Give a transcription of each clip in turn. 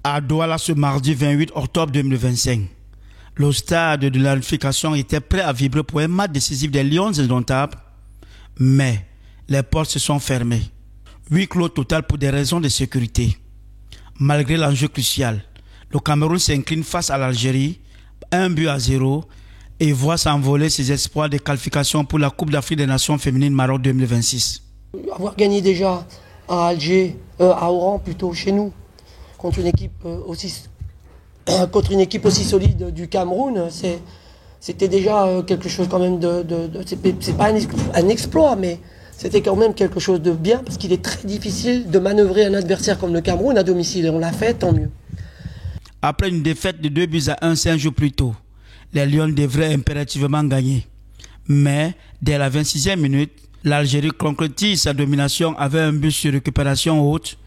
À Douala ce mardi 28 octobre 2025, le stade de la unification était prêt à vibrer pour un match décisif des Lions indomptables, mais les portes se sont fermées. Huis clos total pour des raisons de sécurité. Malgré l'enjeu crucial, le Cameroun s'incline face à l'Algérie, 1-0, et voit s'envoler ses espoirs de qualification pour la Coupe d'Afrique des Nations féminines Maroc 2026. Avoir gagné déjà à Alger, à Oran plutôt, chez nous, contre une équipe aussi solide du Cameroun, c'était déjà quelque chose quand même c'est pas un exploit, mais c'était quand même quelque chose de bien, parce qu'il est très difficile de manœuvrer un adversaire comme le Cameroun à domicile, et on l'a fait, tant mieux. Après une défaite de 2-1 5 jours plus tôt, les Lions devraient impérativement gagner. Mais dès la 26e minute, l'Algérie concrétise sa domination avec un but sur récupération haute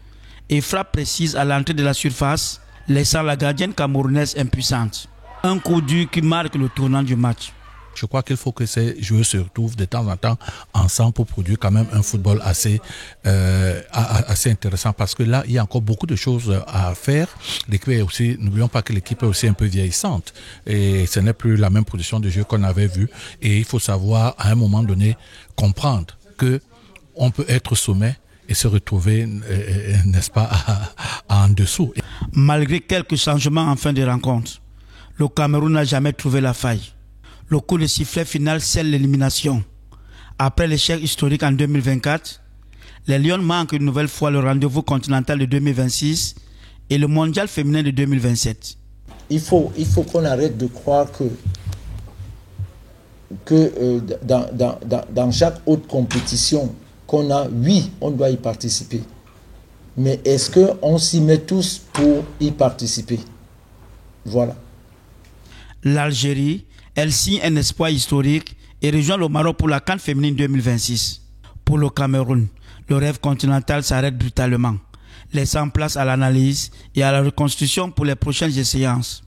et frappe précise à l'entrée de la surface, laissant la gardienne camerounaise impuissante. Un coup dur qui marque le tournant du match. Je crois qu'il faut que ces joueurs se retrouvent de temps en temps ensemble pour produire quand même un football assez intéressant, parce que là, il y a encore beaucoup de choses à faire. L'équipe est aussi, n'oublions pas que l'équipe est aussi un peu vieillissante et ce n'est plus la même production de jeu qu'on avait vu, et il faut savoir à un moment donné comprendre que on peut être sommet et se retrouver, n'est-ce pas, en dessous. Malgré quelques changements en fin de rencontre, le Cameroun n'a jamais trouvé la faille. Le coup de sifflet final scelle l'élimination. Après l'échec historique en 2024, les Lions manquent une nouvelle fois le rendez-vous continental de 2026 et le mondial féminin de 2027. Il faut qu'on arrête de croire que dans chaque autre compétition qu'on a, oui, on doit y participer. Mais est-ce qu'on s'y met tous pour y participer? Voilà. L'Algérie, elle signe un espoir historique et rejoint le Maroc pour la CAN féminine 2026. Pour le Cameroun, le rêve continental s'arrête brutalement, laissant place à l'analyse et à la reconstruction pour les prochaines échéances.